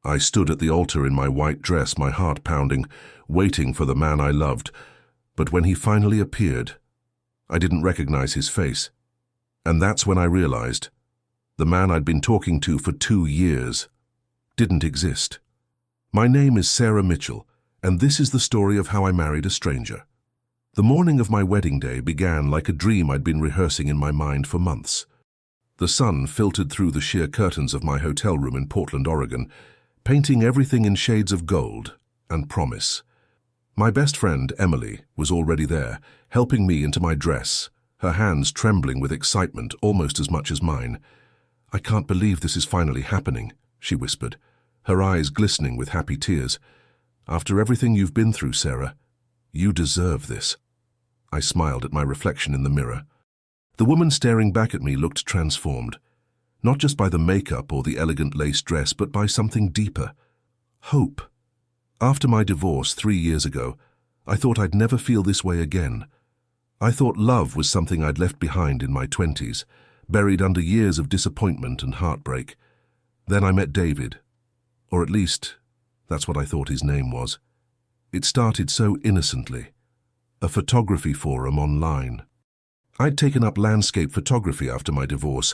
I stood at the altar in my white dress, my heart pounding, waiting for the man I loved. But when he finally appeared, I didn't recognize his face. And that's when I realized the man I'd been talking to for 2 years didn't exist. My name is Sarah Mitchell, and this is the story of how I married a stranger. The morning of my wedding day began like a dream I'd been rehearsing in my mind for months. The sun filtered through the sheer curtains of my hotel room in Portland, Oregon, painting everything in shades of gold and promise. My best friend, Emily, was already there, helping me into my dress, her hands trembling with excitement almost as much as mine. "I can't believe this is finally happening," she whispered, her eyes glistening with happy tears. "After everything you've been through, Sarah, you deserve this." I smiled at my reflection in the mirror. The woman staring back at me looked transformed, not just by the makeup or the elegant lace dress, but by something deeper: hope. After my divorce 3 years ago, I thought I'd never feel this way again. I thought love was something I'd left behind in my 20s, buried under years of disappointment and heartbreak. Then I met David, or at least, that's what I thought his name was. It started so innocently. A photography forum online. I'd taken up landscape photography after my divorce,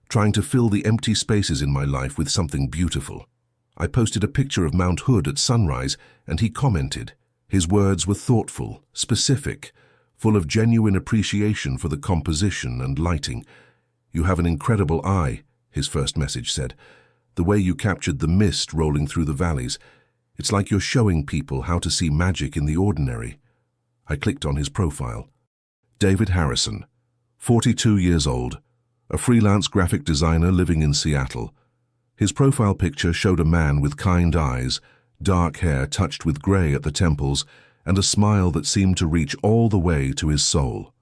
trying to fill the empty spaces in my life with something beautiful. I posted a picture of Mount Hood at sunrise, and he commented. His words were thoughtful, specific, full of genuine appreciation for the composition and lighting. "You have an incredible eye," his first message said. "The way you captured the mist rolling through the valleys. It's like you're showing people how to see magic in the ordinary." I clicked on his profile. David Harrison, 42 years old, a freelance graphic designer living in Seattle. His profile picture showed a man with kind eyes, dark hair touched with gray at the temples, and a smile that seemed to reach all the way to his soul.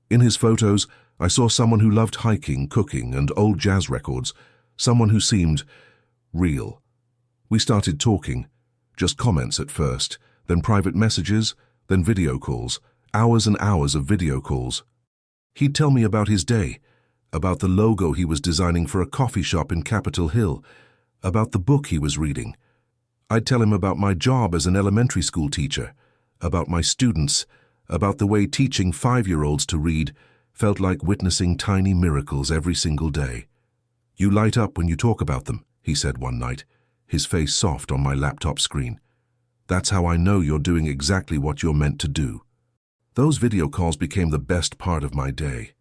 In his photos, I saw someone who loved hiking, cooking, and old jazz records, someone who seemed real. We started talking, just comments at first, then private messages, then video calls, hours and hours of video calls. He'd tell me about his day, about the logo he was designing for a coffee shop in Capitol Hill, about the book he was reading. I'd tell him about my job as an elementary school teacher, about my students, about the way teaching 5-year-olds to read felt like witnessing tiny miracles every single day. "You light up when you talk about them," he said one night, his face soft on my laptop screen. "That's how I know you're doing exactly what you're meant to do." Those video calls became the best part of my day.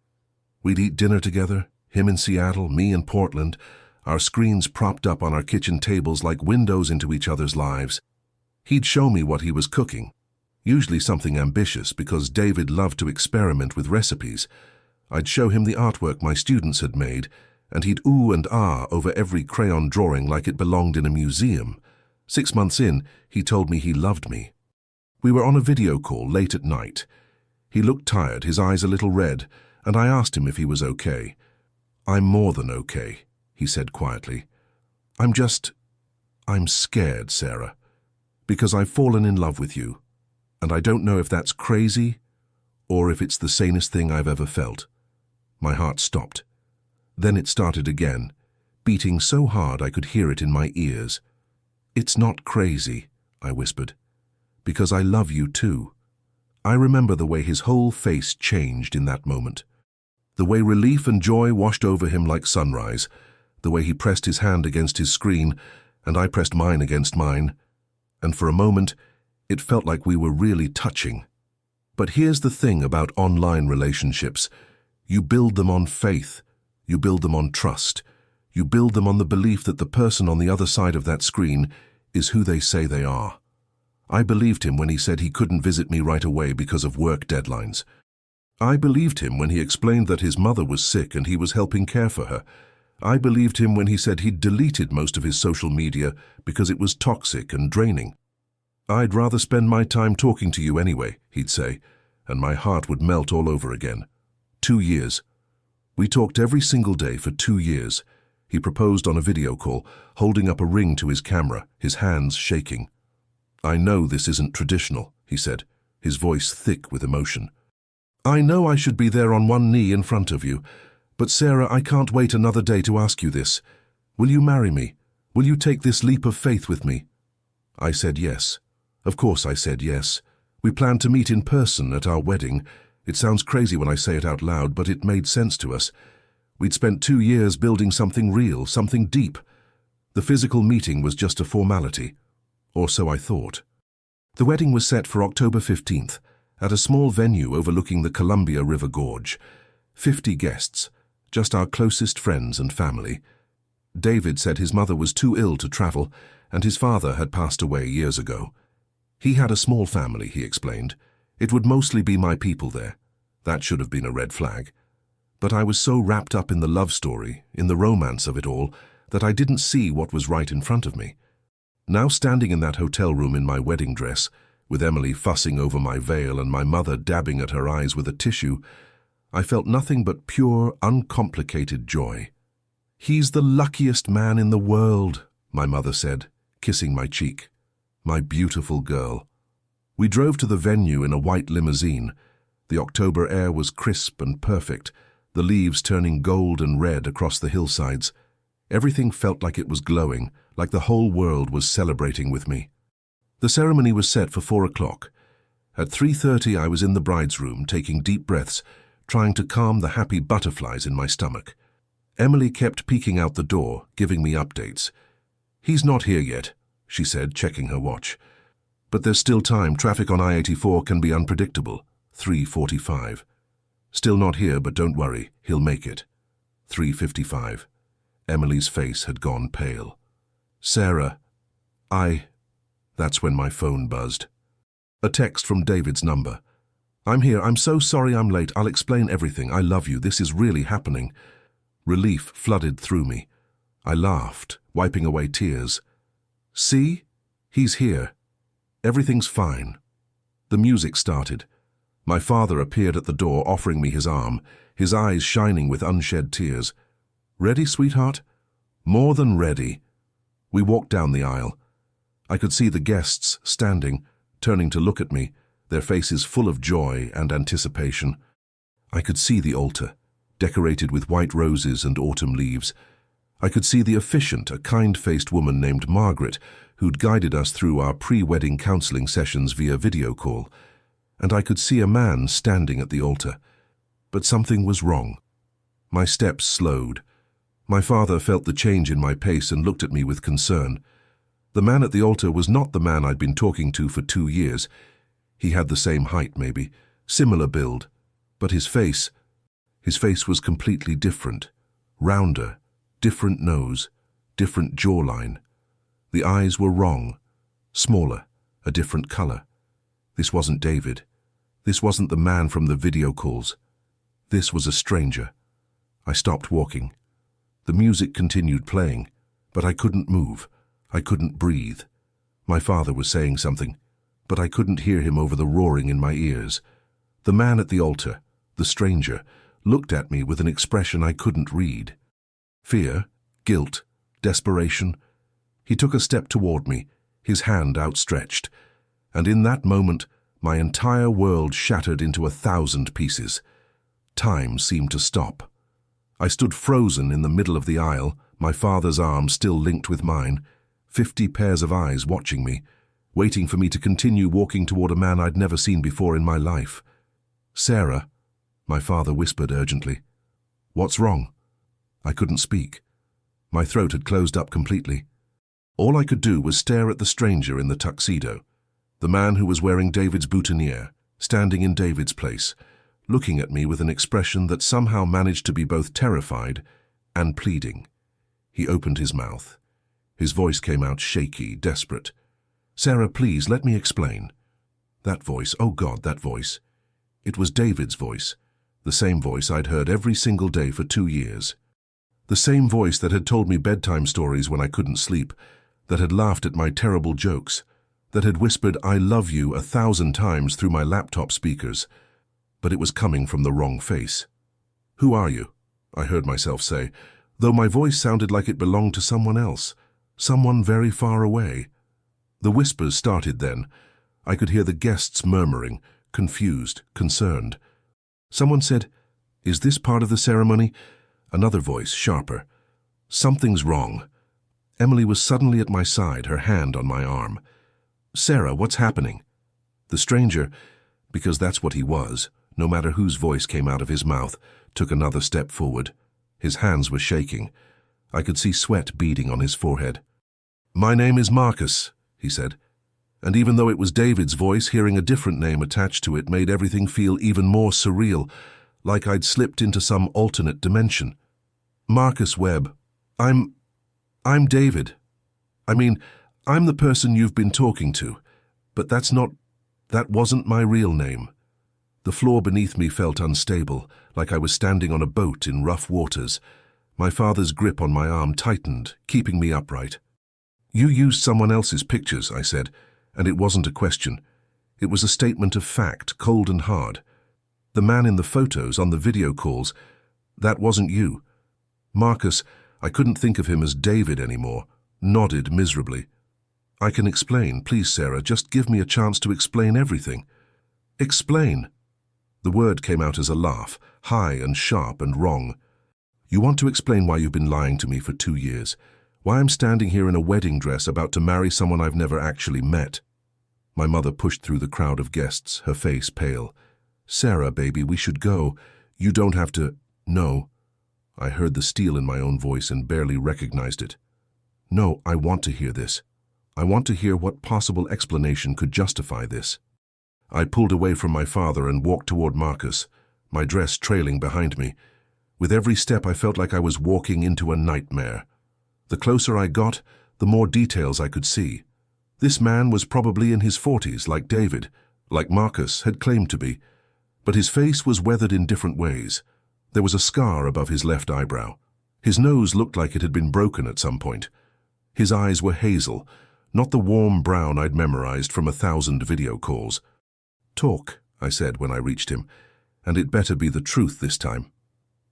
We'd eat dinner together, him in Seattle, me in Portland, our screens propped up on our kitchen tables like windows into each other's lives. He'd show me what he was cooking, usually something ambitious because David loved to experiment with recipes. I'd show him the artwork my students had made, and he'd ooh and ah over every crayon drawing like it belonged in a museum. 6 months in, he told me he loved me. We were on a video call late at night. He looked tired, his eyes a little red, and I asked him if he was okay. "I'm more than okay," he said quietly. I'm scared, Sarah, because I've fallen in love with you, and I don't know if that's crazy or if it's the sanest thing I've ever felt." My heart stopped. Then it started again, beating so hard I could hear it in my ears. "It's not crazy," I whispered, "because I love you too." I remember the way his whole face changed in that moment. The way relief and joy washed over him like sunrise, the way he pressed his hand against his screen and I pressed mine against mine, and for a moment it felt like we were really touching. But here's the thing about online relationships. You build them on faith, you build them on trust, you build them on the belief that the person on the other side of that screen is who they say they are. I believed him when he said he couldn't visit me right away because of work deadlines. I believed him when he explained that his mother was sick and he was helping care for her. I believed him when he said he'd deleted most of his social media because it was toxic and draining. "I'd rather spend my time talking to you anyway," he'd say, and my heart would melt all over again. 2 years. We talked every single day for 2 years. He proposed on a video call, holding up a ring to his camera, his hands shaking. "I know this isn't traditional," he said, his voice thick with emotion. "I know I should be there on one knee in front of you, but Sarah, I can't wait another day to ask you this. Will you marry me? Will you take this leap of faith with me? I said yes. Of course I said yes. We planned to meet in person at our wedding. It sounds crazy when I say it out loud, but it made sense to us. We'd spent 2 years building something real, something deep. The physical meeting was just a formality. Or so I thought. The wedding was set for October 15th, at a small venue overlooking the Columbia River Gorge. 50 guests, just our closest friends and family. David said his mother was too ill to travel, and his father had passed away years ago. He had a small family, he explained. It would mostly be my people there. That should have been a red flag. But I was so wrapped up in the love story, in the romance of it all, that I didn't see what was right in front of me. Now standing in that hotel room in my wedding dress, with Emily fussing over my veil and my mother dabbing at her eyes with a tissue, I felt nothing but pure, uncomplicated joy. "He's the luckiest man in the world," my mother said, kissing my cheek. My beautiful girl. We drove to the venue in a white limousine. The October air was crisp and perfect, the leaves turning gold and red across the hillsides. Everything felt like it was glowing, like the whole world was celebrating with me. The ceremony was set for 4 o'clock. At 3:30 I was in the bride's room, taking deep breaths, trying to calm the happy butterflies in my stomach. Emily kept peeking out the door, giving me updates. "He's not here yet," she said, checking her watch. "But there's still time. Traffic on I-84 can be unpredictable." 3:45. "Still not here, but don't worry, he'll make it." 3:55. Emily's face had gone pale. "Sarah, That's when my phone buzzed. A text from David's number. "I'm here. I'm so sorry I'm late. I'll explain everything. I love you. This is really happening." Relief flooded through me. I laughed, wiping away tears. "See? He's here. Everything's fine." The music started. My father appeared at the door, offering me his arm, his eyes shining with unshed tears. "Ready, sweetheart?" "More than ready." We walked down the aisle. I could see the guests standing, turning to look at me, their faces full of joy and anticipation. I could see the altar, decorated with white roses and autumn leaves. I could see the officiant, a kind-faced woman named Margaret, who'd guided us through our pre-wedding counseling sessions via video call. And I could see a man standing at the altar. But something was wrong. My steps slowed. My father felt the change in my pace and looked at me with concern. The man at the altar was not the man I'd been talking to for 2 years. He had the same height, maybe, similar build, but his face was completely different. Rounder, different nose, different jawline. The eyes were wrong, smaller, a different color. This wasn't David. This wasn't the man from the video calls. This was a stranger. I stopped walking. The music continued playing, but I couldn't move. I couldn't breathe. My father was saying something, but I couldn't hear him over the roaring in my ears. The man at the altar, the stranger, looked at me with an expression I couldn't read. Fear, guilt, desperation. He took a step toward me, his hand outstretched, and in that moment, my entire world shattered into 1,000 pieces. Time seemed to stop. I stood frozen in the middle of the aisle, my father's arm still linked with mine, 50 pairs of eyes watching me, waiting for me to continue walking toward a man I'd never seen before in my life. "Sarah," my father whispered urgently. "What's wrong?" I couldn't speak. My throat had closed up completely. All I could do was stare at the stranger in the tuxedo, the man who was wearing David's boutonniere, standing in David's place, looking at me with an expression that somehow managed to be both terrified and pleading. He opened his mouth. His voice came out shaky, desperate. "Sarah, please, let me explain." That voice, oh God, that voice. It was David's voice, the same voice I'd heard every single day for 2 years. The same voice that had told me bedtime stories when I couldn't sleep, that had laughed at my terrible jokes, that had whispered "I love you" 1,000 times through my laptop speakers. But it was coming from the wrong face. "Who are you?" I heard myself say, though my voice sounded like it belonged to someone else, someone very far away. The whispers started then. I could hear the guests murmuring, confused, concerned. Someone said, "Is this part of the ceremony?" Another voice, sharper. "Something's wrong." Emily was suddenly at my side, her hand on my arm. "Sarah, what's happening?" The stranger, because that's what he was, no matter whose voice came out of his mouth, took another step forward. His hands were shaking. I could see sweat beading on his forehead. "My name is Marcus," he said. And even though it was David's voice, hearing a different name attached to it made everything feel even more surreal, like I'd slipped into some alternate dimension. "Marcus Webb. I'm David. I mean, I'm the person you've been talking to, but that wasn't my real name." The floor beneath me felt unstable, like I was standing on a boat in rough waters. My father's grip on my arm tightened, keeping me upright. "You used someone else's pictures," I said, and it wasn't a question. It was a statement of fact, cold and hard. "The man in the photos, on the video calls, that wasn't you." Marcus, I couldn't think of him as David anymore, nodded miserably. "I can explain. Please, Sarah, just give me a chance to explain everything." "Explain?" The word came out as a laugh, high and sharp and wrong. "You want to explain why you've been lying to me for 2 years? Why I'm standing here in a wedding dress about to marry someone I've never actually met?" My mother pushed through the crowd of guests, her face pale. "Sarah, baby, we should go. You don't have to—" "No." I heard the steel in my own voice and barely recognized it. "No, I want to hear this. I want to hear what possible explanation could justify this." I pulled away from my father and walked toward Marcus, my dress trailing behind me. With every step I felt like I was walking into a nightmare. The closer I got, the more details I could see. This man was probably in his 40s, like David, like Marcus had claimed to be. But his face was weathered in different ways. There was a scar above his left eyebrow. His nose looked like it had been broken at some point. His eyes were hazel, not the warm brown I'd memorized from 1,000 video calls. "Talk," I said when I reached him, "and it better be the truth this time."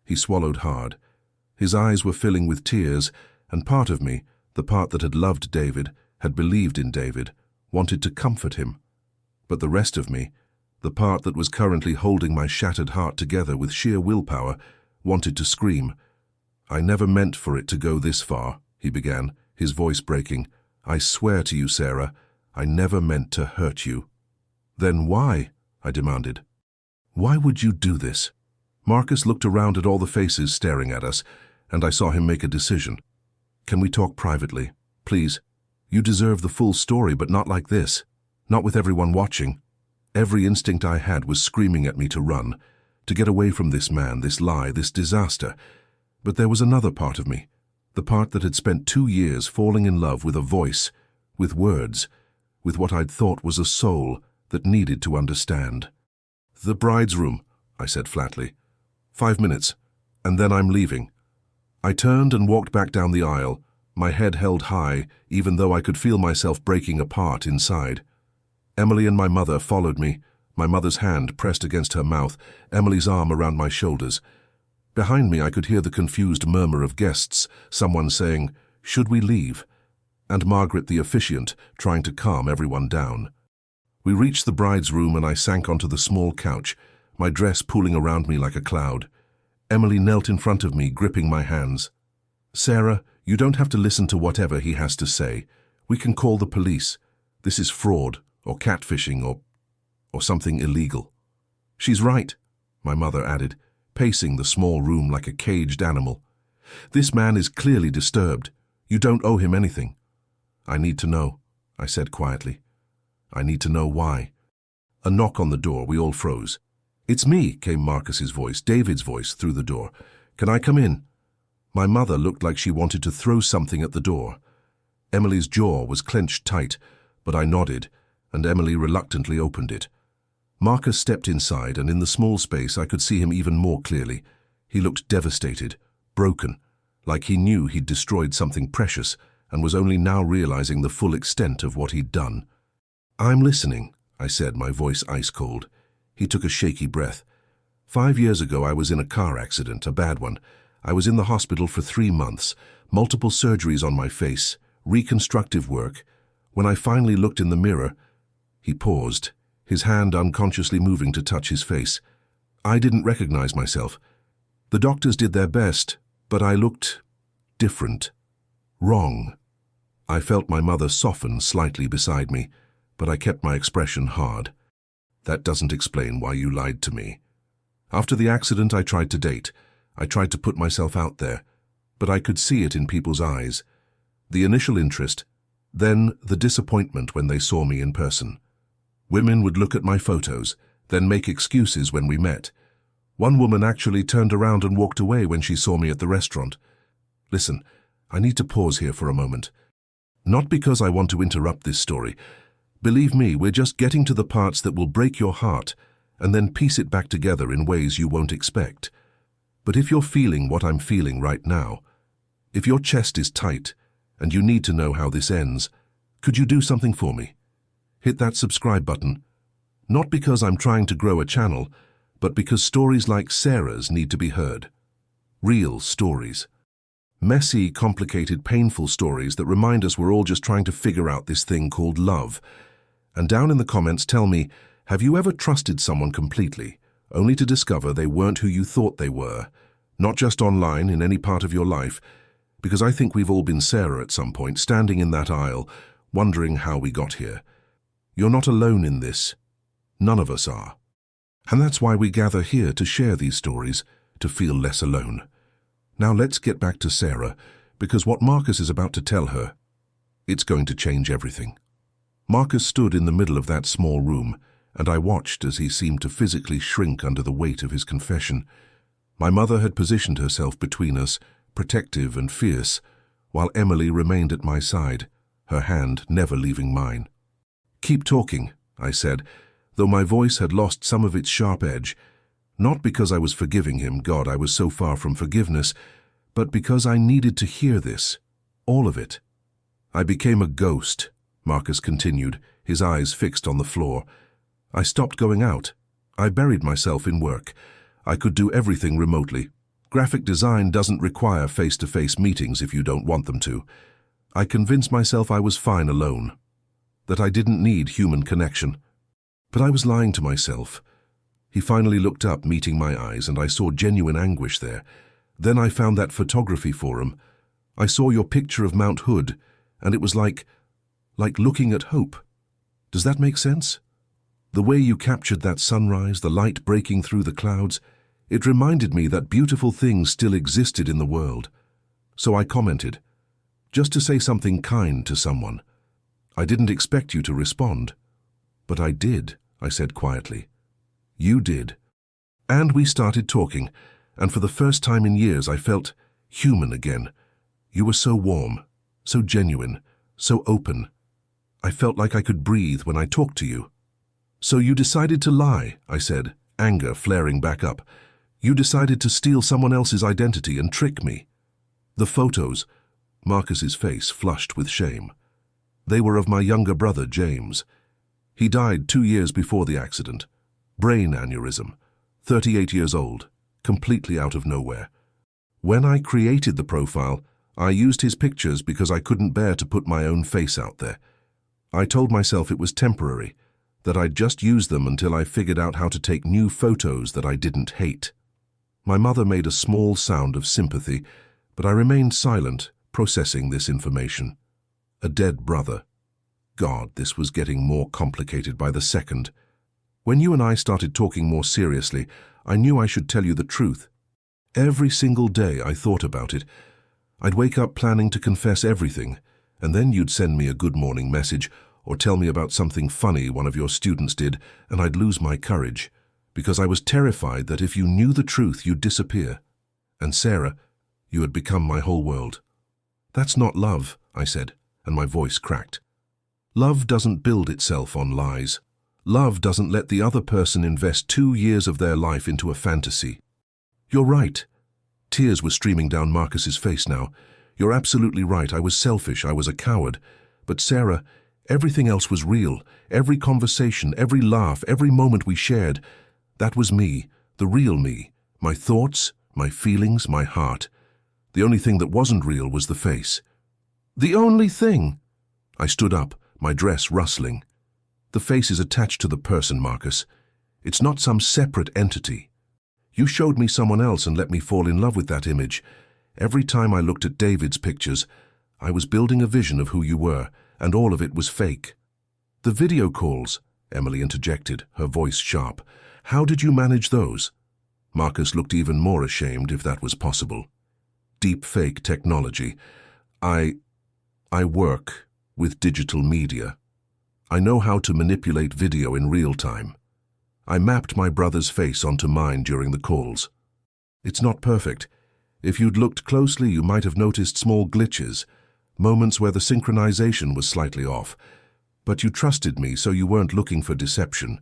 He swallowed hard. His eyes were filling with tears, and part of me, the part that had loved David, had believed in David, wanted to comfort him. But the rest of me, the part that was currently holding my shattered heart together with sheer willpower, wanted to scream. "I never meant for it to go this far," he began, his voice breaking. "I swear to you, Sarah, I never meant to hurt you." "Then why?" I demanded. "Why would you do this?" Marcus looked around at all the faces staring at us, and I saw him make a decision. "Can we talk privately, please? You deserve the full story, but not like this. Not with everyone watching." Every instinct I had was screaming at me to run, to get away from this man, this lie, this disaster. But there was another part of me, the part that had spent 2 years falling in love with a voice, with words, with what I'd thought was a soul that needed to understand. "The bride's room," I said flatly. 5 minutes, and then I'm leaving." I turned and walked back down the aisle, my head held high, even though I could feel myself breaking apart inside. Emily and my mother followed me, my mother's hand pressed against her mouth, Emily's arm around my shoulders. Behind me I could hear the confused murmur of guests, someone saying, "Should we leave?" and Margaret the officiant trying to calm everyone down. We reached the bride's room and I sank onto the small couch, my dress pooling around me like a cloud. Emily knelt in front of me, gripping my hands. "Sarah, you don't have to listen to whatever he has to say. We can call the police. This is fraud, or catfishing, or something illegal." "She's right," my mother added, pacing the small room like a caged animal. "This man is clearly disturbed. You don't owe him anything." "I need to know," I said quietly. "I need to know why." A knock on the door, we all froze. "It's me," came Marcus's voice, David's voice, through the door. "Can I come in?" My mother looked like she wanted to throw something at the door. Emily's jaw was clenched tight, but I nodded, and Emily reluctantly opened it. Marcus stepped inside, and in the small space I could see him even more clearly. He looked devastated, broken, like he knew he'd destroyed something precious and was only now realizing the full extent of what he'd done. "I'm listening," I said, my voice ice-cold. He took a shaky breath. 5 years ago I was in a car accident, a bad one. I was in the hospital for 3 months, multiple surgeries on my face, reconstructive work. When I finally looked in the mirror, he paused, his hand unconsciously moving to touch his face. I didn't recognize myself. The doctors did their best, but I looked different, wrong. I felt my mother soften slightly beside me, but I kept my expression hard. That doesn't explain why you lied to me. After the accident, I tried to date. I tried to put myself out there, but I could see it in people's eyes. The initial interest, then the disappointment when they saw me in person. Women would look at my photos, then make excuses when we met. One woman actually turned around and walked away when she saw me at the restaurant. Listen, I need to pause here for a moment. Not because I want to interrupt this story. Believe me, we're just getting to the parts that will break your heart and then piece it back together in ways you won't expect. But if you're feeling what I'm feeling right now, if your chest is tight and you need to know how this ends, could you do something for me? Hit that subscribe button. Not because I'm trying to grow a channel, but because stories like Sarah's need to be heard. Real stories. Messy, complicated, painful stories that remind us we're all just trying to figure out this thing called love. And down in the comments, tell me, have you ever trusted someone completely, only to discover they weren't who you thought they were? Not just online, in any part of your life, because I think we've all been Sarah at some point, standing in that aisle, wondering how we got here. You're not alone in this. None of us are. And that's why we gather here to share these stories, to feel less alone. Now let's get back to Sarah, because what Marcus is about to tell her, it's going to change everything. Marcus stood in the middle of that small room, and I watched as he seemed to physically shrink under the weight of his confession. My mother had positioned herself between us, protective and fierce, while Emily remained at my side, her hand never leaving mine. "Keep talking," I said, though my voice had lost some of its sharp edge, not because I was forgiving him, God, I was so far from forgiveness, but because I needed to hear this, all of it. "I became a ghost," Marcus continued, his eyes fixed on the floor. "I stopped going out. I buried myself in work. I could do everything remotely. Graphic design doesn't require face-to-face meetings if you don't want them to. I convinced myself I was fine alone, that I didn't need human connection. But I was lying to myself." He finally looked up, meeting my eyes, and I saw genuine anguish there. "Then I found that photography forum. I saw your picture of Mount Hood, and it was like looking at hope. Does that make sense? The way you captured that sunrise, the light breaking through the clouds, it reminded me that beautiful things still existed in the world. So I commented, just to say something kind to someone. I didn't expect you to respond. But I did," I said quietly. "You did." And we started talking, and for the first time in years I felt human again. You were so warm, so genuine, so open. I felt like I could breathe when I talked to you. "So you decided to lie," I said, anger flaring back up. "You decided to steal someone else's identity and trick me." "The photos," Marcus's face flushed with shame. "They were of my younger brother, James. He died 2 years before the accident. Brain aneurysm, 38 years old, completely out of nowhere. When I created the profile, I used his pictures because I couldn't bear to put my own face out there. I told myself it was temporary, that I'd just use them until I figured out how to take new photos that I didn't hate." My mother made a small sound of sympathy, but I remained silent, processing this information. A dead brother. God, this was getting more complicated by the second. When you and I started talking more seriously, I knew I should tell you the truth. Every single day I thought about it. I'd wake up planning to confess everything, and then you'd send me a good morning message or tell me about something funny one of your students did, and I'd lose my courage, because I was terrified that if you knew the truth, you'd disappear. And Sarah, you had become my whole world. "That's not love," I said, and my voice cracked. "Love doesn't build itself on lies. Love doesn't let the other person invest 2 years of their life into a fantasy." "You're right." Tears were streaming down Marcus's face now. "You're absolutely right. I was selfish. I was a coward. But Sarah, everything else was real. Every conversation, every laugh, every moment we shared. That was me, the real me. My thoughts, my feelings, my heart. The only thing that wasn't real was the face." "The only thing?" I stood up, my dress rustling. "The face is attached to the person, Marcus. It's not some separate entity. You showed me someone else and let me fall in love with that image. Every time I looked at David's pictures, I was building a vision of who you were, and all of it was fake. The video calls, Emily interjected, her voice sharp. How did you manage those? Marcus looked even more ashamed, if that was possible. Deep fake technology. I work with digital media. I know how to manipulate video in real time. I mapped my brother's face onto mine during the calls. It's not perfect. If you'd looked closely, you might have noticed small glitches, moments where the synchronization was slightly off. But you trusted me, so you weren't looking for deception.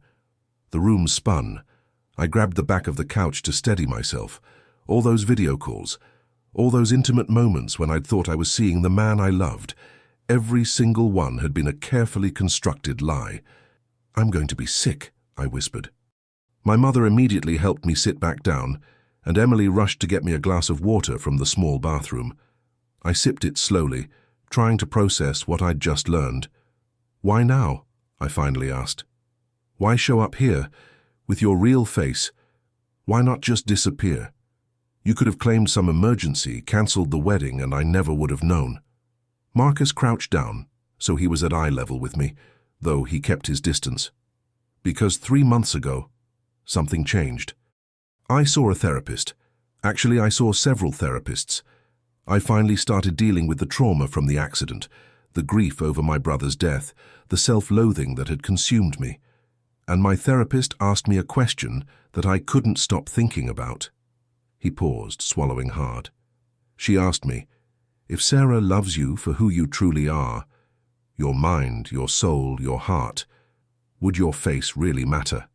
The room spun. I grabbed the back of the couch to steady myself. All those video calls, all those intimate moments when I'd thought I was seeing the man I loved, every single one had been a carefully constructed lie. I'm going to be sick, I whispered. My mother immediately helped me sit back down, and Emily rushed to get me a glass of water from the small bathroom. I sipped it slowly, trying to process what I'd just learned. Why now? I finally asked. Why show up here, with your real face? Why not just disappear? You could have claimed some emergency, cancelled the wedding, and I never would have known. Marcus crouched down, so he was at eye level with me, though he kept his distance. Because 3 months ago, something changed. I saw a therapist. Actually, I saw several therapists. I finally started dealing with the trauma from the accident, the grief over my brother's death, the self-loathing that had consumed me. And my therapist asked me a question that I couldn't stop thinking about. He paused, swallowing hard. She asked me, if Sarah loves you for who you truly are, your mind, your soul, your heart, would your face really matter?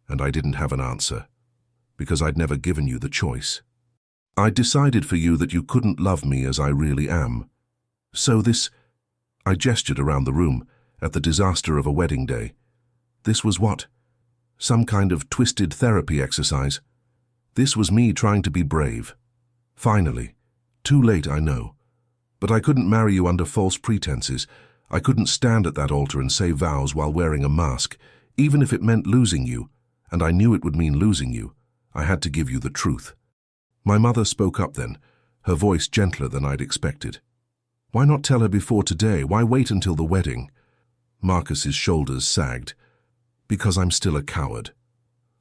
And I didn't have an answer, because I'd never given you the choice. I'd decided for you that you couldn't love me as I really am. So this, I gestured around the room, at the disaster of a wedding day. This was what? Some kind of twisted therapy exercise. This was me trying to be brave. Finally. Too late, I know. But I couldn't marry you under false pretenses. I couldn't stand at that altar and say vows while wearing a mask, even if it meant losing you, and I knew it would mean losing you. I had to give you the truth. My mother spoke up then, her voice gentler than I'd expected. Why not tell her before today? Why wait until the wedding? Marcus's shoulders sagged. Because I'm still a coward.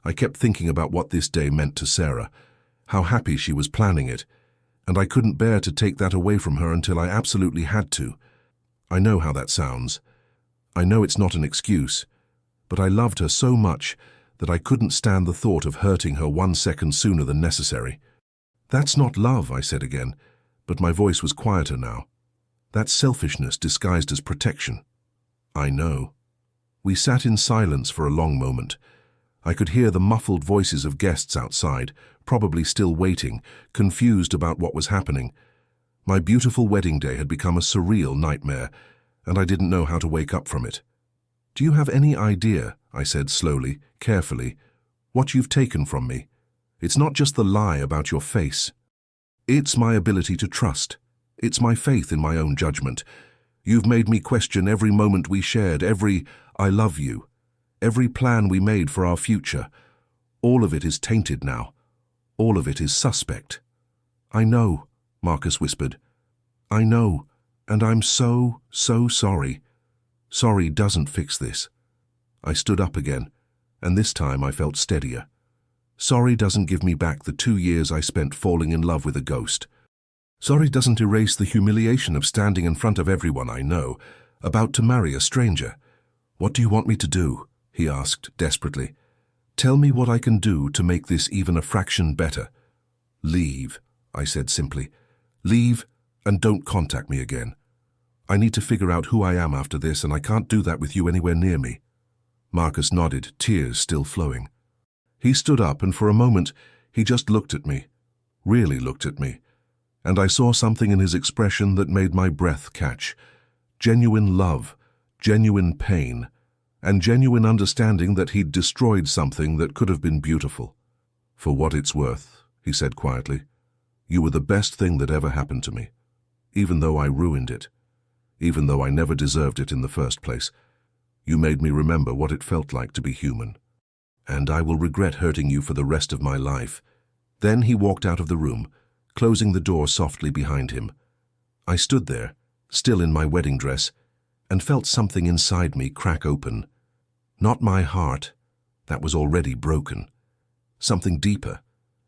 I kept thinking about what this day meant to Sarah, how happy she was planning it, and I couldn't bear to take that away from her until I absolutely had to. I know how that sounds. I know it's not an excuse, but I loved her so much that I couldn't stand the thought of hurting her 1 second sooner than necessary. That's not love, I said again, but my voice was quieter now. That's selfishness disguised as protection. I know. We sat in silence for a long moment. I could hear the muffled voices of guests outside, probably still waiting, confused about what was happening. My beautiful wedding day had become a surreal nightmare, and I didn't know how to wake up from it. Do you have any idea, I said slowly, carefully, what you've taken from me? It's not just the lie about your face. It's my ability to trust. It's my faith in my own judgment. You've made me question every moment we shared, every I love you, every plan we made for our future. All of it is tainted now. All of it is suspect. I know, Marcus whispered. I know, and I'm so sorry. Sorry doesn't fix this. I stood up again, and this time I felt steadier. Sorry doesn't give me back the 2 years I spent falling in love with a ghost. Sorry doesn't erase the humiliation of standing in front of everyone I know, about to marry a stranger. What do you want me to do? He asked desperately. Tell me what I can do to make this even a fraction better. Leave, I said simply. Leave and don't contact me again. I need to figure out who I am after this, and I can't do that with you anywhere near me. Marcus nodded, tears still flowing. He stood up, and for a moment he just looked at me, really looked at me, and I saw something in his expression that made my breath catch. Genuine love, genuine pain, and genuine understanding that he'd destroyed something that could have been beautiful. For what it's worth, he said quietly, you were the best thing that ever happened to me, even though I ruined it, even though I never deserved it in the first place. You made me remember what it felt like to be human. And I will regret hurting you for the rest of my life. Then he walked out of the room, closing the door softly behind him. I stood there, still in my wedding dress, and felt something inside me crack open. Not my heart, that was already broken. Something deeper,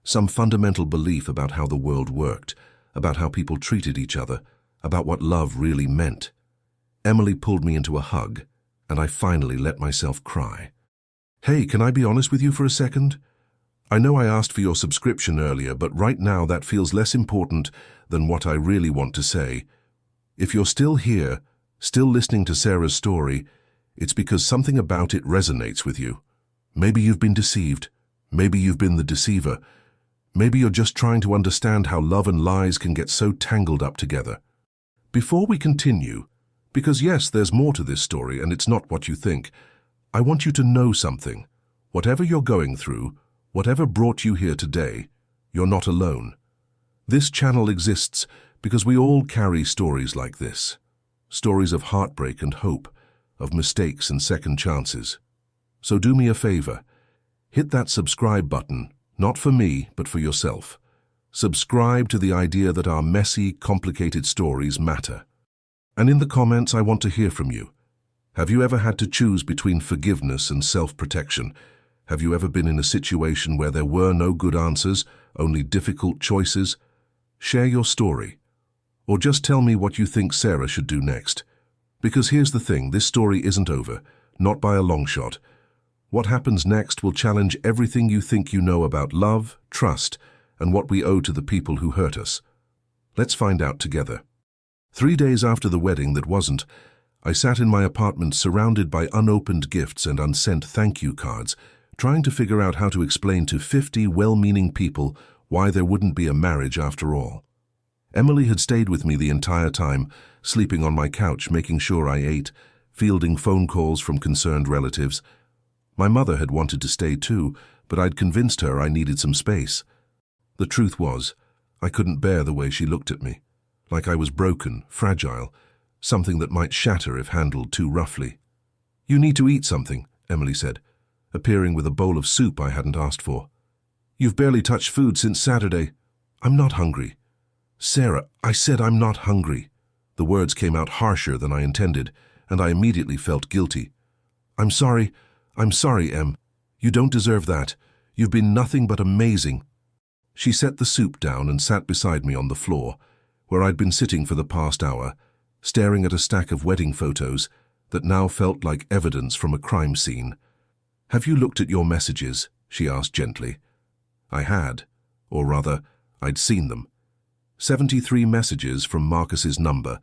some fundamental belief about how the world worked, about how people treated each other, about what love really meant. Emily pulled me into a hug, and I finally let myself cry. "Hey, can I be honest with you for a second? I know I asked for your subscription earlier, but right now that feels less important than what I really want to say. If you're still here, still listening to Sarah's story, it's because something about it resonates with you. Maybe you've been deceived. Maybe you've been the deceiver. Maybe you're just trying to understand how love and lies can get so tangled up together. Before we continue, because yes, there's more to this story and it's not what you think, I want you to know something. Whatever you're going through, whatever brought you here today, you're not alone. This channel exists because we all carry stories like this. Stories of heartbreak and hope, of mistakes and second chances. So do me a favor. Hit that subscribe button, not for me, but for yourself. Subscribe to the idea that our messy, complicated stories matter. And in the comments, I want to hear from you. Have you ever had to choose between forgiveness and self-protection? Have you ever been in a situation where there were no good answers, only difficult choices? Share your story. Or just tell me what you think Sarah should do next. Because here's the thing, this story isn't over, not by a long shot. What happens next will challenge everything you think you know about love, trust, and what we owe to the people who hurt us. Let's find out together. 3 days after the wedding that wasn't, I sat in my apartment surrounded by unopened gifts and unsent thank you cards, trying to figure out how to explain to 50 well-meaning people why there wouldn't be a marriage after all. Emily had stayed with me the entire time, sleeping on my couch, making sure I ate, fielding phone calls from concerned relatives. My mother had wanted to stay too, but I'd convinced her I needed some space. The truth was, I couldn't bear the way she looked at me, like I was broken, fragile, something that might shatter if handled too roughly. "You need to eat something," Emily said, appearing with a bowl of soup I hadn't asked for. "You've barely touched food since Saturday." "I'm not hungry." "Sarah, I said I'm not hungry." The words came out harsher than I intended, and I immediately felt guilty. I'm sorry, Em. You don't deserve that. You've been nothing but amazing." She set the soup down and sat beside me on the floor, where I'd been sitting for the past hour, staring at a stack of wedding photos that now felt like evidence from a crime scene. "Have you looked at your messages?" she asked gently. I had, or rather, I'd seen them. 73 messages from Marcus's number.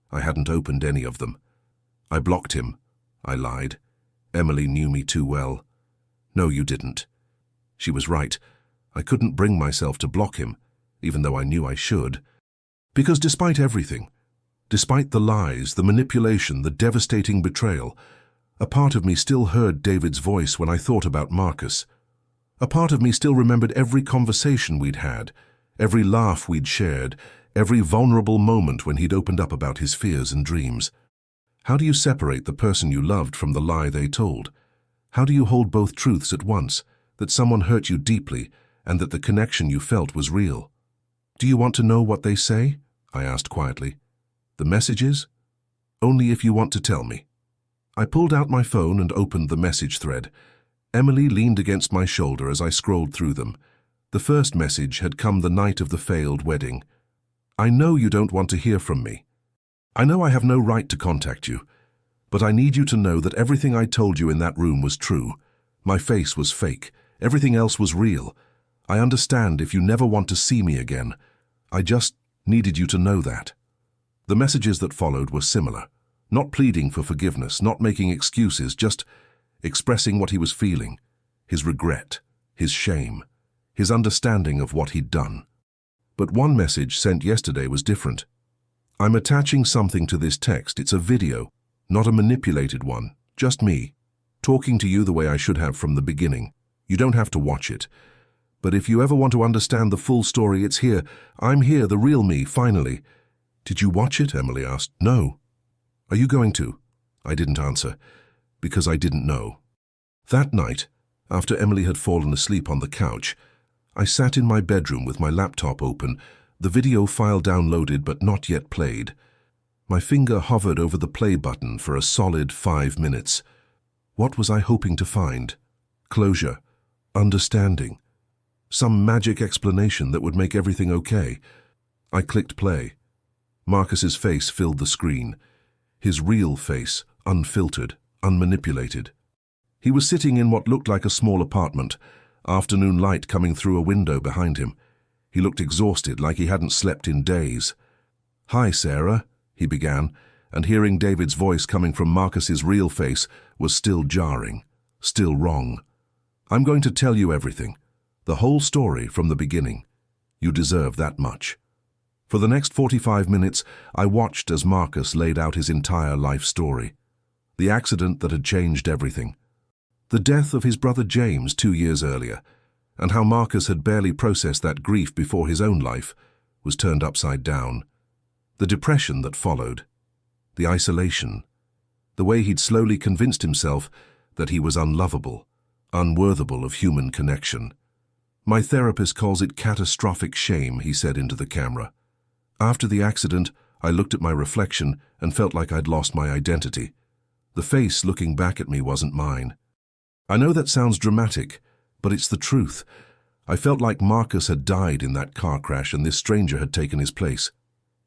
I hadn't opened any of them. "I blocked him," I lied. Emily knew me too well. "No, you didn't." She was right. I couldn't bring myself to block him, even though I knew I should. Because despite everything, despite the lies, the manipulation, the devastating betrayal, a part of me still heard David's voice when I thought about Marcus. A part of me still remembered every conversation we'd had, every laugh we'd shared, every vulnerable moment when he'd opened up about his fears and dreams. How do you separate the person you loved from the lie they told? How do you hold both truths at once, that someone hurt you deeply and that the connection you felt was real? "Do you want to know what they say?" I asked quietly. "The messages?" "Only if you want to tell me." I pulled out my phone and opened the message thread. Emily leaned against my shoulder as I scrolled through them. The first message had come the night of the failed wedding. "I know you don't want to hear from me. I know I have no right to contact you, but I need you to know that everything I told you in that room was true. My face was fake. Everything else was real. I understand if you never want to see me again. I just needed you to know that." The messages that followed were similar. Not pleading for forgiveness, not making excuses, just expressing what he was feeling, his regret, his shame, his understanding of what he'd done. But one message sent yesterday was different. "I'm attaching something to this text. It's a video, not a manipulated one, just me, talking to you the way I should have from the beginning. You don't have to watch it. But if you ever want to understand the full story, it's here. I'm here, the real me, finally." "Did you watch it?" Emily asked. "No." "Are you going to?" I didn't answer, because I didn't know. That night, after Emily had fallen asleep on the couch, I sat in my bedroom with my laptop open, the video file downloaded but not yet played. My finger hovered over the play button for a solid 5 minutes. What was I hoping to find? Closure, understanding, some magic explanation that would make everything okay. I clicked play. Marcus's face filled the screen. His real face, unfiltered, unmanipulated. He was sitting in what looked like a small apartment, afternoon light coming through a window behind him. He looked exhausted, like he hadn't slept in days. "Hi, Sarah," he began, and hearing David's voice coming from Marcus's real face was still jarring, still wrong. "I'm going to tell you everything, the whole story from the beginning. You deserve that much." For the next 45 minutes, I watched as Marcus laid out his entire life story. The accident that had changed everything. The death of his brother James 2 years earlier, and how Marcus had barely processed that grief before his own life was turned upside down. The depression that followed. The isolation. The way he'd slowly convinced himself that he was unlovable, unworthable of human connection. "My therapist calls it catastrophic shame," he said into the camera. After the accident, I looked at my reflection and felt like I'd lost my identity. The face looking back at me wasn't mine. I know that sounds dramatic, but it's the truth. I felt like Marcus had died in that car crash and this stranger had taken his place.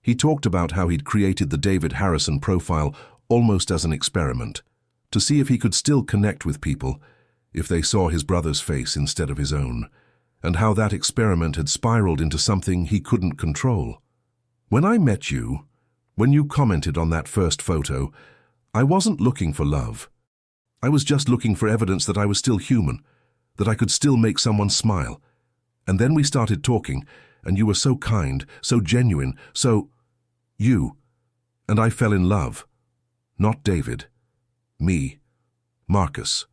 He talked about how he'd created the David Harrison profile almost as an experiment, to see if he could still connect with people, if they saw his brother's face instead of his own, and how that experiment had spiraled into something he couldn't control. When I met you, when you commented on that first photo, I wasn't looking for love. I was just looking for evidence that I was still human, that I could still make someone smile. And then we started talking, and you were so kind, so genuine, so... you. And I fell in love. Not David. Me. Marcus.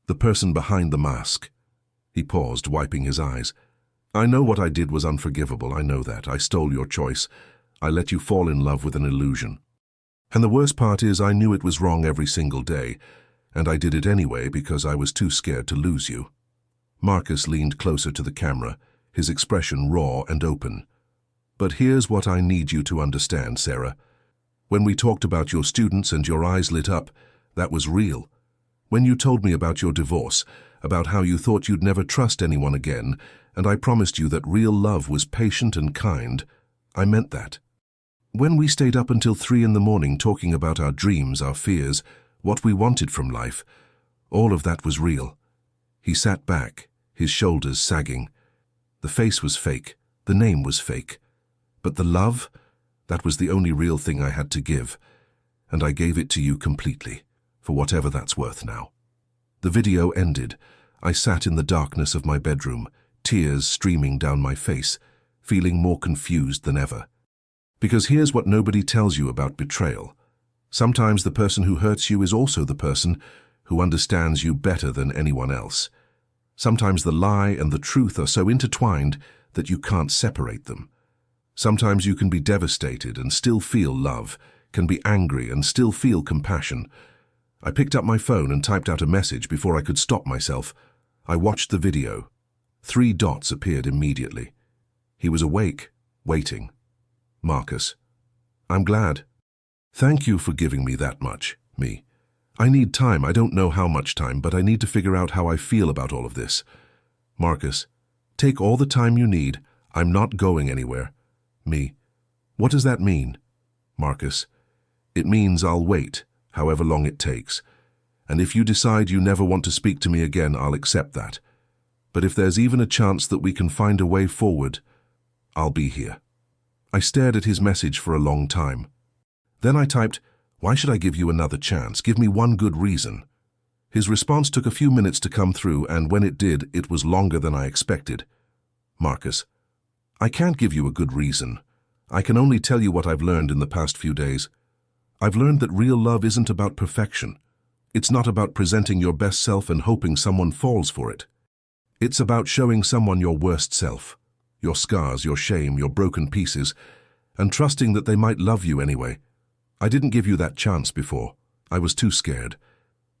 The person behind the mask. He paused, wiping his eyes. "I know what I did was unforgivable, I know that. I stole your choice. I let you fall in love with an illusion. And the worst part is I knew it was wrong every single day, and I did it anyway because I was too scared to lose you." Marcus leaned closer to the camera, his expression raw and open. "But here's what I need you to understand, Sarah. When we talked about your students and your eyes lit up, that was real. When you told me about your divorce, about how you thought you'd never trust anyone again, and I promised you that real love was patient and kind, I meant that. When we stayed up until 3 in the morning talking about our dreams, our fears, what we wanted from life, all of that was real." He sat back, his shoulders sagging. The face was fake, the name was fake. But the love, that was the only real thing I had to give, and I gave it to you completely, for whatever that's worth now. The video ended. I sat in the darkness of my bedroom, tears streaming down my face, feeling more confused than ever. Because here's what nobody tells you about betrayal. Sometimes the person who hurts you is also the person who understands you better than anyone else. Sometimes the lie and the truth are so intertwined that you can't separate them. Sometimes you can be devastated and still feel love, can be angry and still feel compassion. I picked up my phone and typed out a message before I could stop myself. I watched the video. 3 dots appeared immediately. He was awake, waiting. Marcus. "I'm glad. Thank you for giving me that much, me. I need time, I don't know how much time, but I need to figure out how I feel about all of this. Marcus. Take all the time you need. I'm not going anywhere. Me. What does that mean? Marcus. It means I'll wait, however long it takes. And if you decide you never want to speak to me again, I'll accept that. But if there's even a chance that we can find a way forward, I'll be here." I stared at his message for a long time. Then I typed, "Why should I give you another chance? Give me one good reason." His response took a few minutes to come through, and when it did, it was longer than I expected. Marcus. "I can't give you a good reason. I can only tell you what I've learned in the past few days. I've learned that real love isn't about perfection. It's not about presenting your best self and hoping someone falls for it. It's about showing someone your worst self, your scars, your shame, your broken pieces, and trusting that they might love you anyway. I didn't give you that chance before. I was too scared.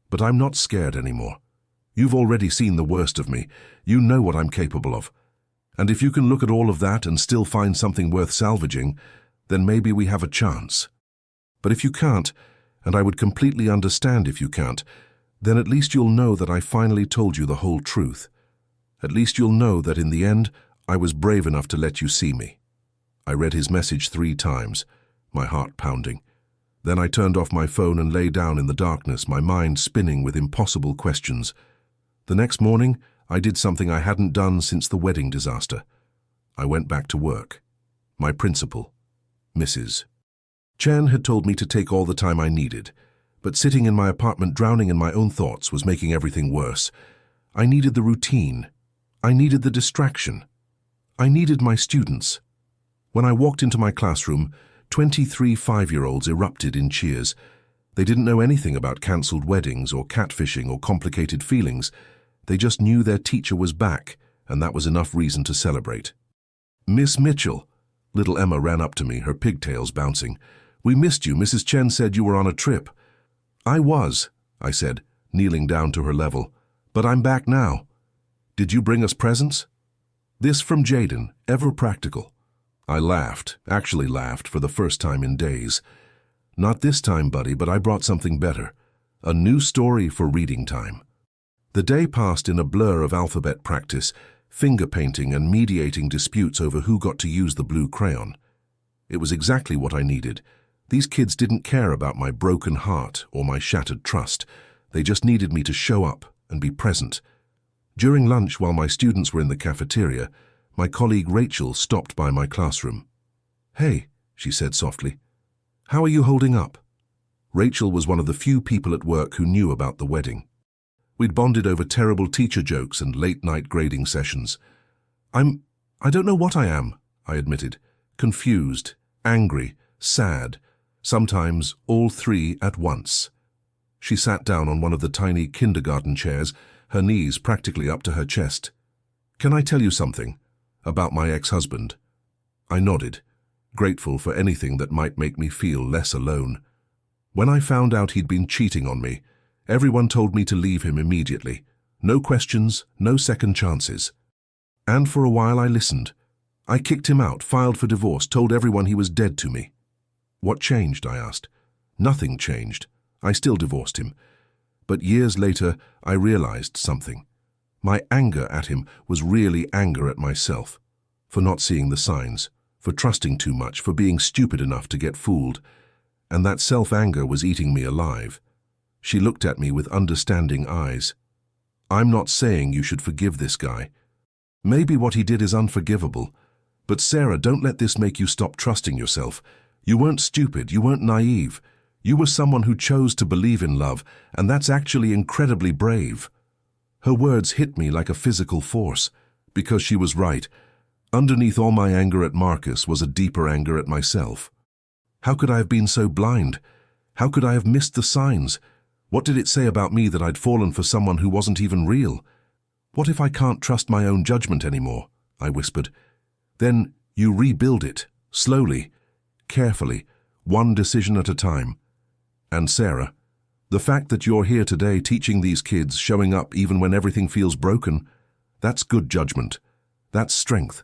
But I'm not scared anymore. You've already seen the worst of me. You know what I'm capable of. And if you can look at all of that and still find something worth salvaging, then maybe we have a chance." But if you can't, and I would completely understand if you can't, then at least you'll know that I finally told you the whole truth. At least you'll know that in the end, I was brave enough to let you see me." I read his message 3 times, my heart pounding. Then I turned off my phone and lay down in the darkness, my mind spinning with impossible questions. The next morning, I did something I hadn't done since the wedding disaster. I went back to work. My principal, Mrs. Chen, had told me to take all the time I needed, but sitting in my apartment drowning in my own thoughts was making everything worse. I needed the routine. I needed the distraction. I needed my students. When I walked into my classroom, 23 5-year-olds erupted in cheers. They didn't know anything about cancelled weddings or catfishing or complicated feelings. They just knew their teacher was back, and that was enough reason to celebrate. "Miss Mitchell," little Emma ran up to me, her pigtails bouncing. "We missed you. Mrs. Chen said you were on a trip." "I was," I said, kneeling down to her level. "But I'm back now. Did you bring us presents?" "This from Jaden, ever practical." I laughed, actually laughed for the first time in days. "Not this time, buddy, but I brought something better. A new story for reading time." The day passed in a blur of alphabet practice, finger painting and mediating disputes over who got to use the blue crayon. It was exactly what I needed. These kids didn't care about my broken heart or my shattered trust. They just needed me to show up and be present. During lunch, while my students were in the cafeteria, my colleague Rachel stopped by my classroom. "Hey," she said softly, "how are you holding up?" Rachel was one of the few people at work who knew about the wedding. We'd bonded over terrible teacher jokes and late-night grading sessions. I don't know what I am," I admitted. Confused, angry, sad, sometimes all 3 at once. She sat down on one of the tiny kindergarten chairs, her knees practically up to her chest. "Can I tell you something? About my ex-husband?" I nodded, grateful for anything that might make me feel less alone. "When I found out he'd been cheating on me, everyone told me to leave him immediately. No questions, no second chances. And for a while I listened. I kicked him out, filed for divorce, told everyone he was dead to me." "What changed?" I asked. "Nothing changed. I still divorced him. But years later, I realized something. My anger at him was really anger at myself, for not seeing the signs, for trusting too much, for being stupid enough to get fooled. And that self-anger was eating me alive." She looked at me with understanding eyes. "I'm not saying you should forgive this guy. Maybe what he did is unforgivable. But Sarah, don't let this make you stop trusting yourself. You weren't stupid, you weren't naive. You were someone who chose to believe in love, and that's actually incredibly brave." Her words hit me like a physical force, because she was right. Underneath all my anger at Marcus was a deeper anger at myself. How could I have been so blind? How could I have missed the signs? What did it say about me that I'd fallen for someone who wasn't even real? "What if I can't trust my own judgment anymore?" I whispered. "Then you rebuild it, slowly, carefully, one decision at a time. And Sarah, the fact that you're here today teaching these kids, showing up even when everything feels broken, that's good judgment. That's strength."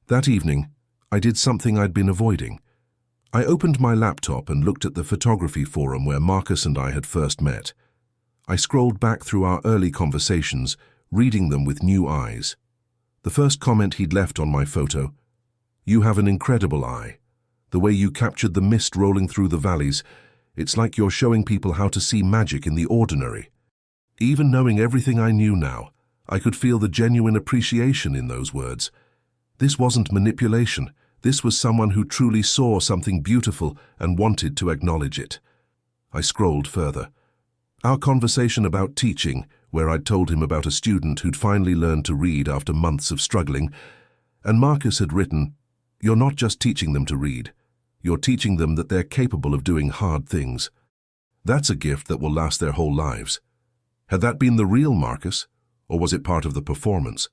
That evening, I did something I'd been avoiding. I opened my laptop and looked at the photography forum where Marcus and I had first met. I scrolled back through our early conversations, reading them with new eyes. The first comment he'd left on my photo: "You have an incredible eye. The way you captured the mist rolling through the valleys, it's like you're showing people how to see magic in the ordinary." Even knowing everything I knew now, I could feel the genuine appreciation in those words. This wasn't manipulation. This was someone who truly saw something beautiful and wanted to acknowledge it. I scrolled further. Our conversation about teaching, where I'd told him about a student who'd finally learned to read after months of struggling, and Marcus had written, "You're not just teaching them to read. You're teaching them that they're capable of doing hard things. That's a gift that will last their whole lives." Had that been the real Marcus, or was it part of the performance?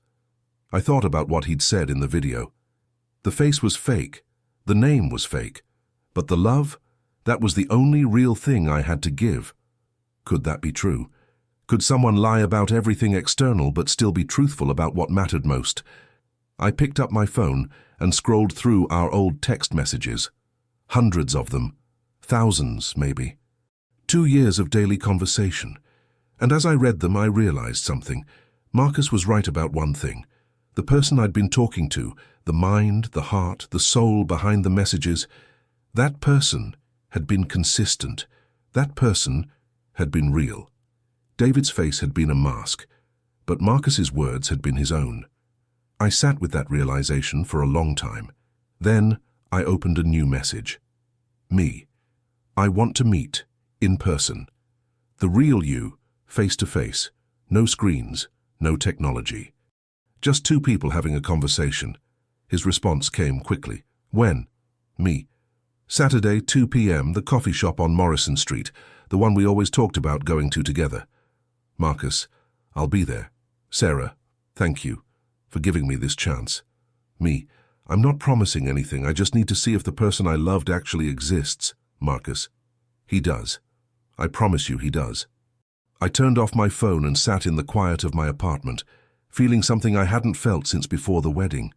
I thought about what he'd said in the video. The face was fake, the name was fake, but the love, that was the only real thing I had to give. Could that be true? Could someone lie about everything external but still be truthful about what mattered most? I picked up my phone and scrolled through our old text messages. Hundreds of them. Thousands, maybe. 2 years of daily conversation. And as I read them, I realized something. Marcus was right about one thing. The person I'd been talking to, the mind, the heart, the soul behind the messages, that person had been consistent. That person had been real. David's face had been a mask, but Marcus's words had been his own. I sat with that realization for a long time. Then I opened a new message. Me. I want to meet, in person. The real you, face to face. No screens, no technology. Just two people having a conversation. His response came quickly. When? Me. Saturday, 2 p.m., the coffee shop on Morrison Street, the one we always talked about going to together. Marcus, I'll be there. Sarah, thank you for giving me this chance. Me, I'm not promising anything, I just need to see if the person I loved actually exists. Marcus, he does. I promise you he does. I turned off my phone and sat in the quiet of my apartment, feeling something I hadn't felt since before the wedding.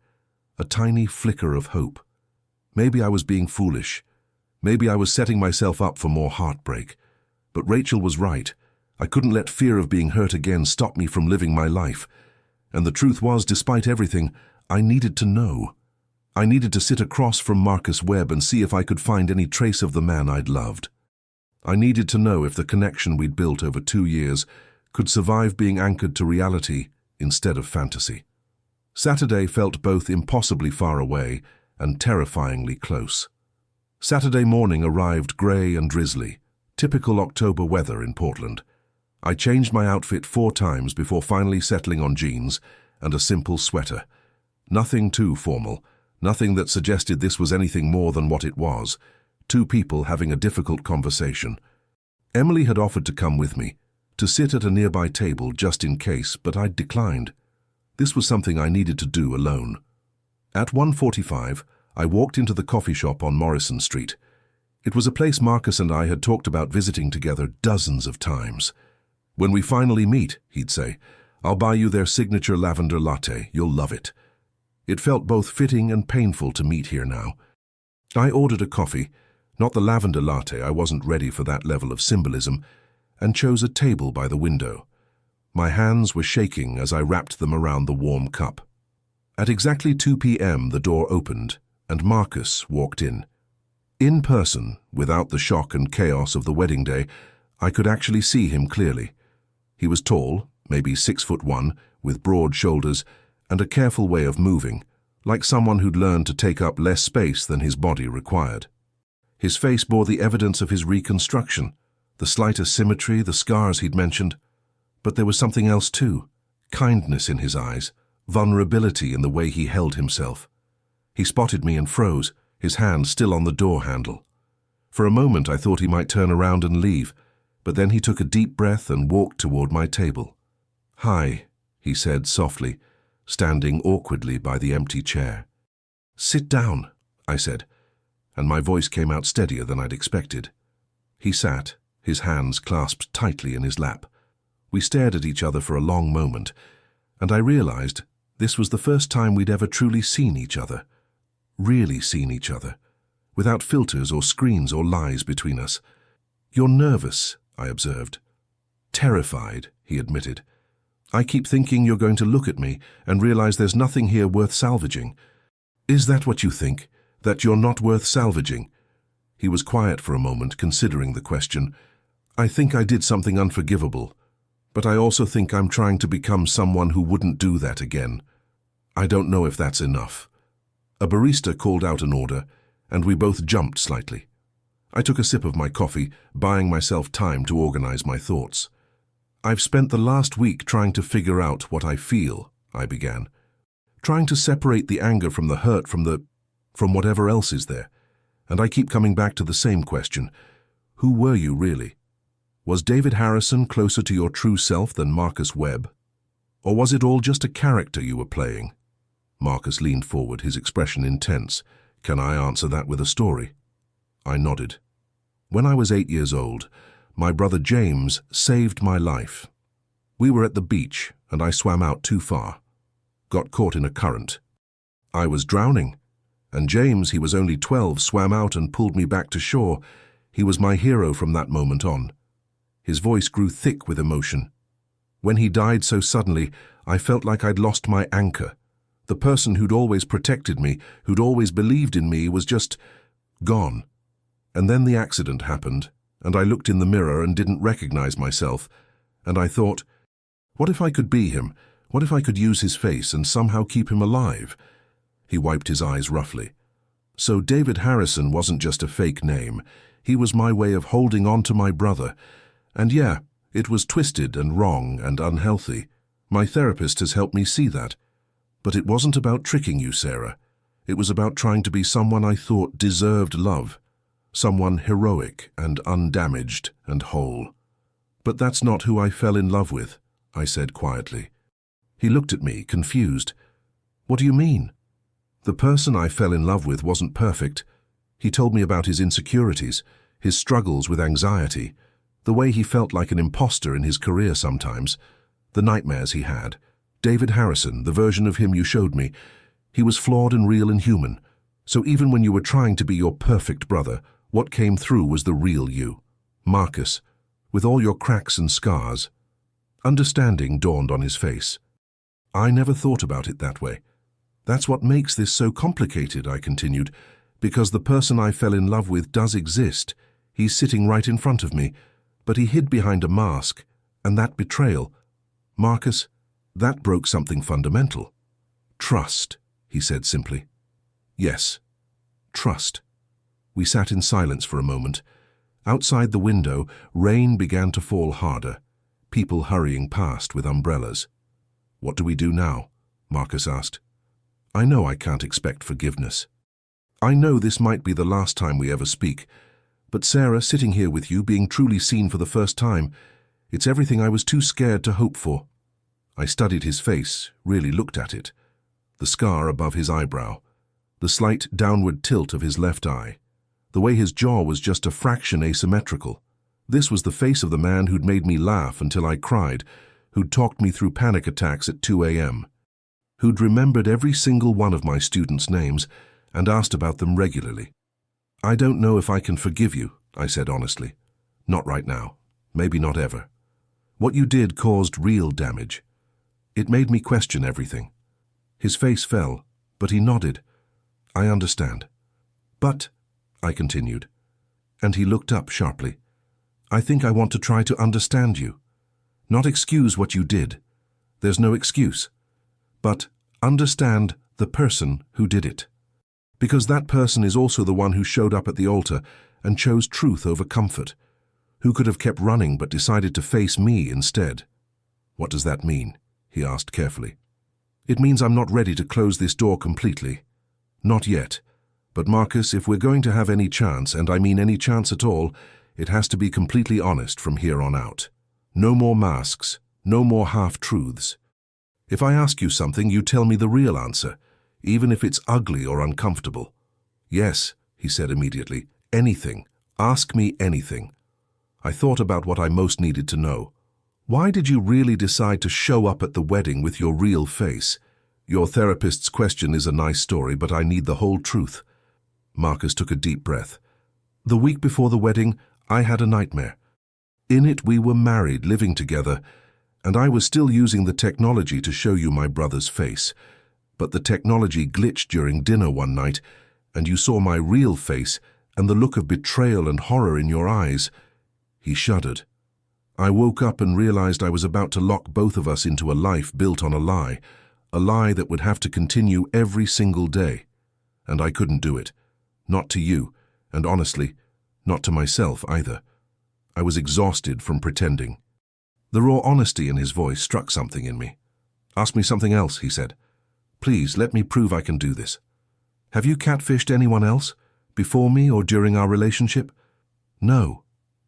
A tiny flicker of hope. Maybe I was being foolish. Maybe I was setting myself up for more heartbreak. But Rachel was right. I couldn't let fear of being hurt again stop me from living my life. And the truth was, despite everything, I needed to know. I needed to sit across from Marcus Webb and see if I could find any trace of the man I'd loved. I needed to know if the connection we'd built over 2 years could survive being anchored to reality instead of fantasy. Saturday felt both impossibly far away and terrifyingly close. Saturday morning arrived grey and drizzly, typical October weather in Portland. I changed my outfit 4 times before finally settling on jeans and a simple sweater. Nothing too formal, nothing that suggested this was anything more than what it was. 2 people having a difficult conversation. Emily had offered to come with me, to sit at a nearby table just in case, but I'd declined. This was something I needed to do alone. At 1:45, I walked into the coffee shop on Morrison Street. It was a place Marcus and I had talked about visiting together dozens of times. When we finally meet, he'd say, I'll buy you their signature lavender latte, you'll love it. It felt both fitting and painful to meet here now. I ordered a coffee, not the lavender latte, I wasn't ready for that level of symbolism, and chose a table by the window. My hands were shaking as I wrapped them around the warm cup. At exactly 2 p.m. the door opened, and Marcus walked in. In person, without the shock and chaos of the wedding day, I could actually see him clearly. He was tall, maybe 6'1", with broad shoulders and a careful way of moving, like someone who'd learned to take up less space than his body required. His face bore the evidence of his reconstruction, the slight asymmetry, the scars he'd mentioned. But there was something else too, kindness in his eyes, vulnerability in the way he held himself. He spotted me and froze, his hand still on the door handle. For a moment I thought he might turn around and leave, but then he took a deep breath and walked toward my table. Hi, he said softly, standing awkwardly by the empty chair. Sit down, I said, and my voice came out steadier than I'd expected. He sat, his hands clasped tightly in his lap. We stared at each other for a long moment, and I realized this was the first time we'd ever truly seen each other. Really seen each other, without filters or screens or lies between us. You're nervous, I observed. Terrified, he admitted. I keep thinking you're going to look at me and realize there's nothing here worth salvaging. Is that what you think? That you're not worth salvaging? He was quiet for a moment, considering the question. I think I did something unforgivable, but I also think I'm trying to become someone who wouldn't do that again. I don't know if that's enough. A barista called out an order, and we both jumped slightly. I took a sip of my coffee, buying myself time to organize my thoughts. I've spent the last week trying to figure out what I feel, I began. Trying to separate the anger from the hurt from whatever else is there. And I keep coming back to the same question. Who were you really? Was David Harrison closer to your true self than Marcus Webb? Or was it all just a character you were playing? Marcus leaned forward, his expression intense. Can I answer that with a story? I nodded. When I was 8 years old, my brother James saved my life. We were at the beach, and I swam out too far. Got caught in a current. I was drowning, and James, he was only 12, swam out and pulled me back to shore. He was my hero from that moment on. His voice grew thick with emotion. When he died so suddenly, I felt like I'd lost my anchor. The person who'd always protected me, who'd always believed in me, was just gone. And then the accident happened, and I looked in the mirror and didn't recognize myself. And I thought, what if I could be him? What if I could use his face and somehow keep him alive? He wiped his eyes roughly. So David Harrison wasn't just a fake name. He was my way of holding on to my brother. And yeah, it was twisted and wrong and unhealthy. My therapist has helped me see that. But it wasn't about tricking you, Sarah. It was about trying to be someone I thought deserved love. Someone heroic and undamaged and whole. But that's not who I fell in love with, I said quietly. He looked at me, confused. What do you mean? The person I fell in love with wasn't perfect. He told me about his insecurities, his struggles with anxiety, the way he felt like an imposter in his career sometimes, the nightmares he had. David Harrison, the version of him you showed me, he was flawed and real and human. So even when you were trying to be your perfect brother, what came through was the real you. Marcus, with all your cracks and scars. Understanding dawned on his face. I never thought about it that way. That's what makes this so complicated, I continued, because the person I fell in love with does exist. He's sitting right in front of me, but he hid behind a mask, and that betrayal. Marcus, that broke something fundamental. Trust, he said simply. Yes, trust. We sat in silence for a moment. Outside the window, rain began to fall harder, people hurrying past with umbrellas. What do we do now? Marcus asked. I know I can't expect forgiveness. I know this might be the last time we ever speak, but Sarah, sitting here with you, being truly seen for the first time, it's everything I was too scared to hope for. I studied his face, really looked at it. The scar above his eyebrow, the slight downward tilt of his left eye, the way his jaw was just a fraction asymmetrical. This was the face of the man who'd made me laugh until I cried, who'd talked me through panic attacks at 2 a.m., who'd remembered every single one of my students' names and asked about them regularly. I don't know if I can forgive you, I said honestly. Not right now. Maybe not ever. What you did caused real damage. It made me question everything. His face fell, but he nodded. I understand. But, I continued, and he looked up sharply, I think I want to try to understand you. Not excuse what you did. There's no excuse. But understand the person who did it. Because that person is also the one who showed up at the altar and chose truth over comfort, who could have kept running but decided to face me instead. What does that mean? He asked carefully. It means I'm not ready to close this door completely. Not yet. But Marcus, if we're going to have any chance, and I mean any chance at all, it has to be completely honest from here on out. No more masks, no more half-truths. If I ask you something, you tell me the real answer, even if it's ugly or uncomfortable. Yes, he said immediately, anything. Ask me anything. I thought about what I most needed to know. Why did you really decide to show up at the wedding with your real face? Your therapist's question is a nice story, but I need the whole truth. Marcus took a deep breath. The week before the wedding, I had a nightmare. In it, we were married, living together, and I was still using the technology to show you my brother's face. But the technology glitched during dinner one night, and you saw my real face and the look of betrayal and horror in your eyes. He shuddered. I woke up and realized I was about to lock both of us into a life built on a lie that would have to continue every single day. And I couldn't do it. Not to you, and honestly, not to myself either. I was exhausted from pretending. The raw honesty in his voice struck something in me. Ask me something else, he said. Please, let me prove I can do this. Have you catfished anyone else, before me or during our relationship? No,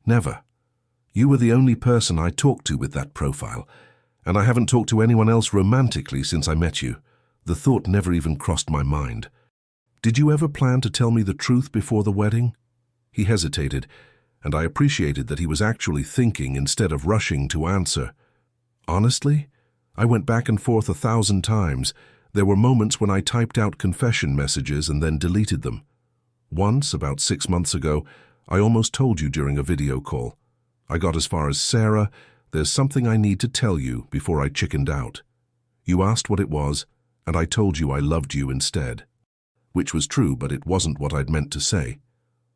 never. You were the only person I talked to with that profile, and I haven't talked to anyone else romantically since I met you. The thought never even crossed my mind. Did you ever plan to tell me the truth before the wedding? He hesitated, and I appreciated that he was actually thinking instead of rushing to answer. Honestly, I went back and forth 1,000 times. There were moments when I typed out confession messages and then deleted them. Once, about 6 months ago, I almost told you during a video call. I got as far as Sarah, there's something I need to tell you before I chickened out. You asked what it was, and I told you I loved you instead. Which was true, but it wasn't what I'd meant to say.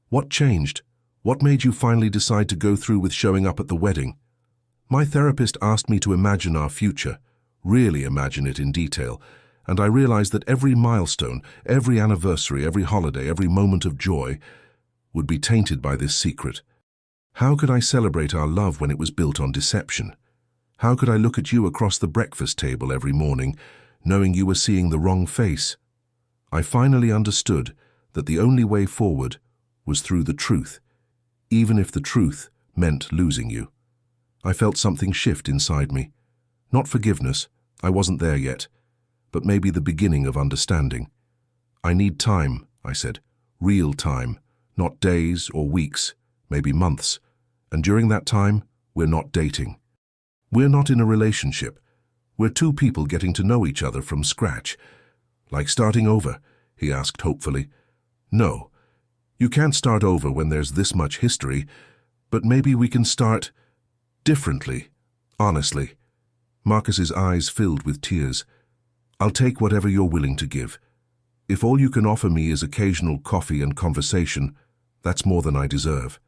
What changed? What made you finally decide to go through with showing up at the wedding? My therapist asked me to imagine our future, really imagine it in detail, and I realized that every milestone, every anniversary, every holiday, every moment of joy would be tainted by this secret. How could I celebrate our love when it was built on deception? How could I look at you across the breakfast table every morning, knowing you were seeing the wrong face? I finally understood that the only way forward was through the truth, even if the truth meant losing you. I felt something shift inside me. Not forgiveness, I wasn't there yet, but maybe the beginning of understanding. I need time, I said, real time, not days or weeks, maybe months, and during that time, we're not dating. We're not in a relationship. We're two people getting to know each other from scratch. Like starting over, he asked hopefully. No, you can't start over when there's this much history, but maybe we can start differently, honestly. Marcus's eyes filled with tears. I'll take whatever you're willing to give. If all you can offer me is occasional coffee and conversation, that's more than I deserve.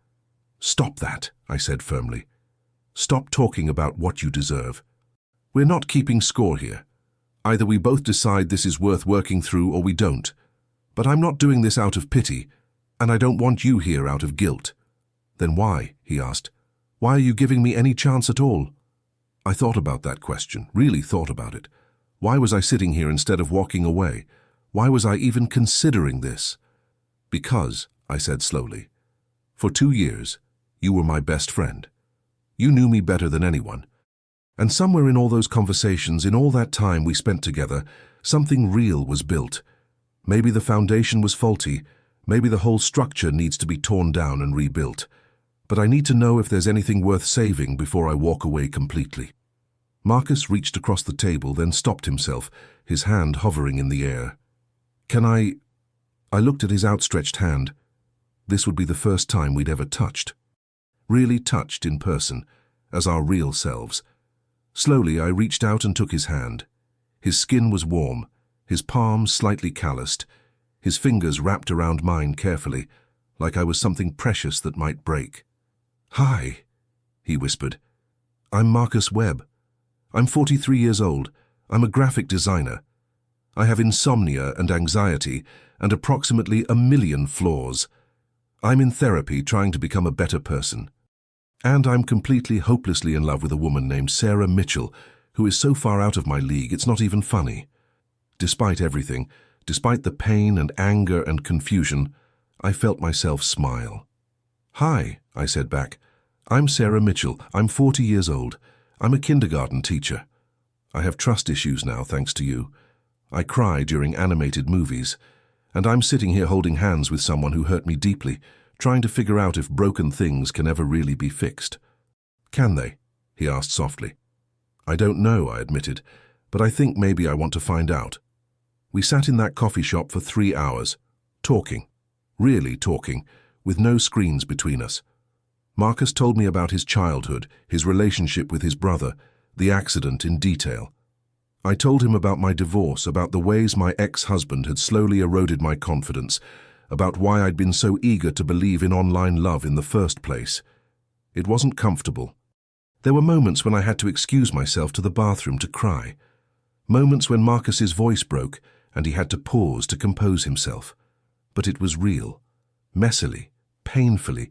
Stop that, I said firmly. Stop talking about what you deserve. We're not keeping score here. Either we both decide this is worth working through or we don't. But I'm not doing this out of pity, and I don't want you here out of guilt. Then why? He asked. Why are you giving me any chance at all? I thought about that question, really thought about it. Why was I sitting here instead of walking away? Why was I even considering this? Because, I said slowly, for 2 years, you were my best friend. You knew me better than anyone. And somewhere in all those conversations, in all that time we spent together, something real was built. Maybe the foundation was faulty, maybe the whole structure needs to be torn down and rebuilt. But I need to know if there's anything worth saving before I walk away completely. Marcus reached across the table, then stopped himself, his hand hovering in the air. Can I looked at his outstretched hand. This would be the first time we'd ever touched. Really touched in person, as our real selves. Slowly I reached out and took his hand. His skin was warm, his palm slightly calloused, his fingers wrapped around mine carefully, like I was something precious that might break. Hi, he whispered. I'm Marcus Webb. I'm 43 years old. I'm a graphic designer. I have insomnia and anxiety and approximately 1 million flaws. I'm in therapy trying to become a better person. And I'm completely hopelessly in love with a woman named Sarah Mitchell, who is so far out of my league it's not even funny. Despite everything, despite the pain and anger and confusion, I felt myself smile. Hi, I said back. I'm Sarah Mitchell. I'm 40 years old. I'm a kindergarten teacher. I have trust issues now, thanks to you. I cry during animated movies, and I'm sitting here holding hands with someone who hurt me deeply, trying to figure out if broken things can ever really be fixed. Can they? He asked softly. I don't know, I admitted, but I think maybe I want to find out. We sat in that coffee shop for 3 hours, talking, really talking, with no screens between us. Marcus told me about his childhood, his relationship with his brother, the accident in detail. I told him about my divorce, about the ways my ex-husband had slowly eroded my confidence, about why I'd been so eager to believe in online love in the first place. It wasn't comfortable. There were moments when I had to excuse myself to the bathroom to cry. Moments when Marcus's voice broke and he had to pause to compose himself. But it was real. Messily, painfully,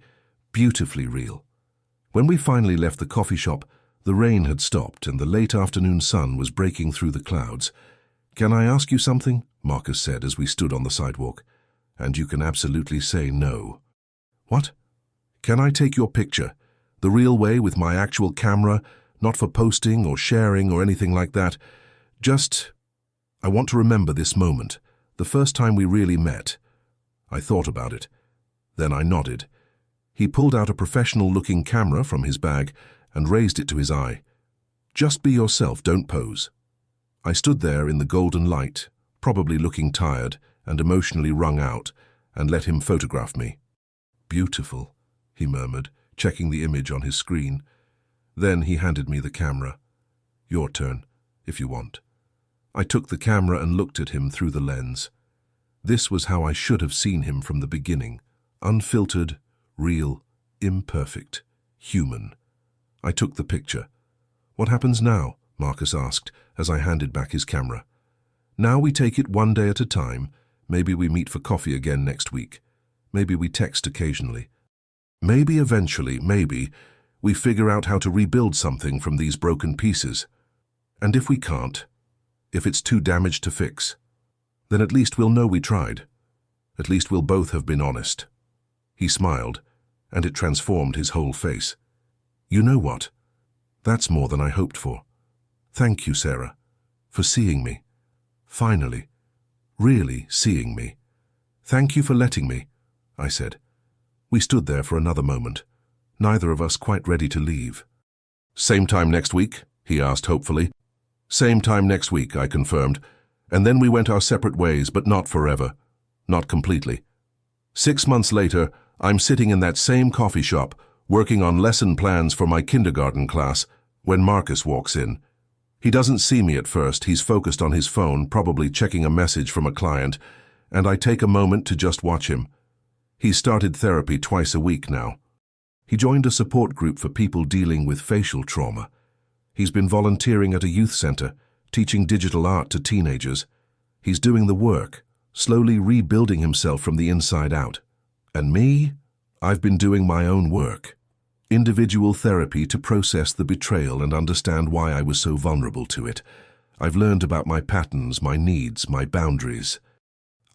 beautifully real. When we finally left the coffee shop, the rain had stopped and the late afternoon sun was breaking through the clouds. Can I ask you something? Marcus said as we stood on the sidewalk. And you can absolutely say no. What? Can I take your picture? The real way with my actual camera, not for posting or sharing or anything like that. I want to remember this moment, the first time we really met. I thought about it. Then I nodded. He pulled out a professional-looking camera from his bag and raised it to his eye. Just be yourself, don't pose. I stood there in the golden light, probably looking tired and emotionally wrung out, and let him photograph me. Beautiful, he murmured, checking the image on his screen. Then he handed me the camera. Your turn, if you want. I took the camera and looked at him through the lens. This was how I should have seen him from the beginning. Unfiltered, real, imperfect, human. I took the picture. What happens now? Marcus asked as I handed back his camera. Now we take it one day at a time. Maybe we meet for coffee again next week. Maybe we text occasionally. Maybe eventually, we figure out how to rebuild something from these broken pieces. And if we can't, if it's too damaged to fix, then at least we'll know we tried. At least we'll both have been honest. He smiled, and it transformed his whole face. You know what? That's more than I hoped for. Thank you, Sarah, for seeing me. Finally, really seeing me. Thank you for letting me, I said. We stood there for another moment, neither of us quite ready to leave. Same time next week? He asked hopefully. Same time next week, I confirmed, and then we went our separate ways, but not forever. Not completely. 6 months later, I'm sitting in that same coffee shop, working on lesson plans for my kindergarten class, when Marcus walks in. He doesn't see me at first. He's focused on his phone, probably checking a message from a client, and I take a moment to just watch him. He's started therapy twice a week now. He joined a support group for people dealing with facial trauma. He's been volunteering at a youth center, teaching digital art to teenagers. He's doing the work, slowly rebuilding himself from the inside out. And me? I've been doing my own work. Individual therapy to process the betrayal and understand why I was so vulnerable to it. I've learned about my patterns, my needs, my boundaries.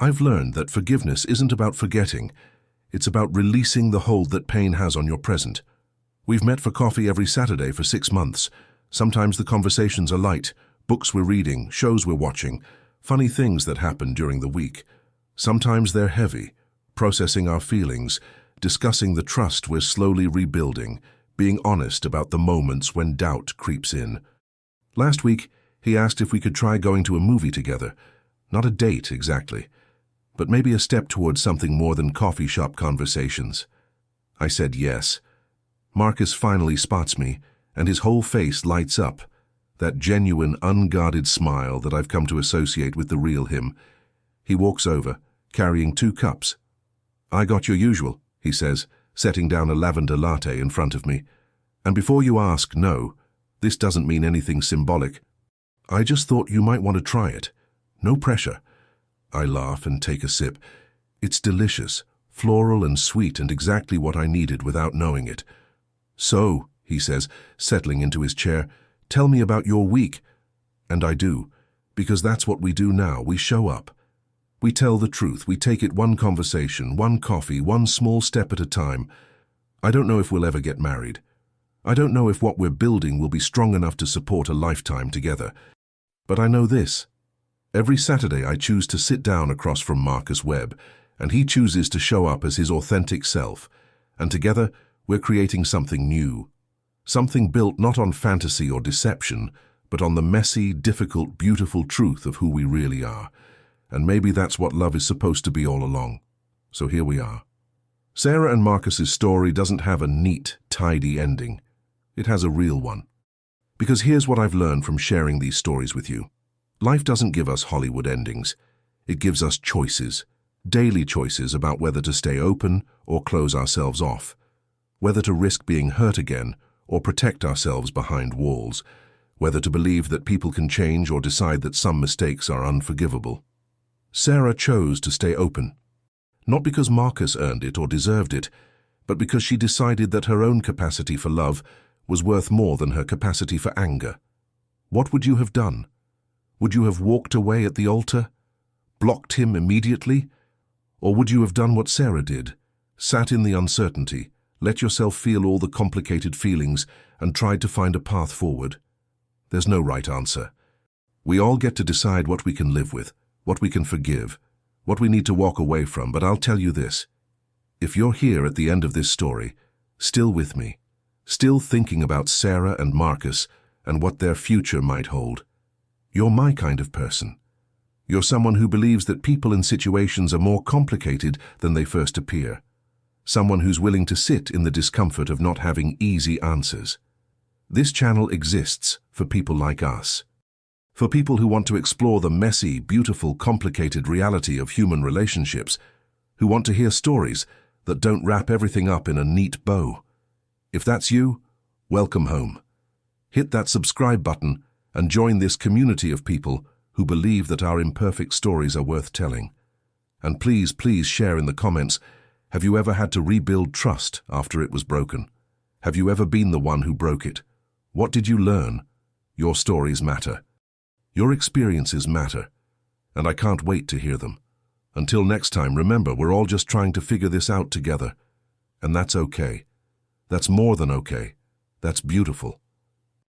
I've learned that forgiveness isn't about forgetting. It's about releasing the hold that pain has on your present. We've met for coffee every Saturday for 6 months. Sometimes the conversations are light, books we're reading, shows we're watching, funny things that happen during the week. Sometimes they're heavy, processing our feelings, discussing the trust we're slowly rebuilding, being honest about the moments when doubt creeps in. Last week, he asked if we could try going to a movie together. Not a date, exactly, but maybe a step towards something more than coffee shop conversations. I said yes. Marcus finally spots me, and his whole face lights up, that genuine, unguarded smile that I've come to associate with the real him. He walks over, carrying 2 cups. I got your usual, he says, setting down a lavender latte in front of me. And before you ask, no, this doesn't mean anything symbolic. I just thought you might want to try it. No pressure. I laugh and take a sip. It's delicious, floral and sweet, and exactly what I needed without knowing it. So, he says, settling into his chair, tell me about your week. And I do, because that's what we do now. We show up. We tell the truth. We take it one conversation, one coffee, one small step at a time. I don't know if we'll ever get married. I don't know if what we're building will be strong enough to support a lifetime together. But I know this. Every Saturday I choose to sit down across from Marcus Webb, and he chooses to show up as his authentic self. And together, we're creating something new. Something built not on fantasy or deception, but on the messy, difficult, beautiful truth of who we really are. And maybe that's what love is supposed to be all along. So here we are. Sarah and Marcus's story doesn't have a neat, tidy ending. It has a real one. Because here's what I've learned from sharing these stories with you. Life doesn't give us Hollywood endings. It gives us choices, daily choices about whether to stay open or close ourselves off, whether to risk being hurt again or protect ourselves behind walls, whether to believe that people can change or decide that some mistakes are unforgivable. Sarah chose to stay open, not because Marcus earned it or deserved it, but because she decided that her own capacity for love was worth more than her capacity for anger. What would you have done? Would you have walked away at the altar? Blocked him immediately? Or would you have done what Sarah did? Sat in the uncertainty, let yourself feel all the complicated feelings, and tried to find a path forward? There's no right answer. We all get to decide what we can live with, what we can forgive, what we need to walk away from, but I'll tell you this. If you're here at the end of this story, still with me, still thinking about Sarah and Marcus and what their future might hold, you're my kind of person. You're someone who believes that people and situations are more complicated than they first appear. someone who's willing to sit in the discomfort of not having easy answers. This channel exists for people like us. For people who want to explore the messy, beautiful, complicated reality of human relationships, who want to hear stories that don't wrap everything up in a neat bow. If that's you, welcome home. Hit that subscribe button and join this community of people who believe that our imperfect stories are worth telling. And please, please share in the comments, have you ever had to rebuild trust after it was broken? Have you ever been the one who broke it? What did you learn? Your stories matter. Your experiences matter. And I can't wait to hear them. Until next time, remember, we're all just trying to figure this out together. And that's okay. That's more than okay. That's beautiful.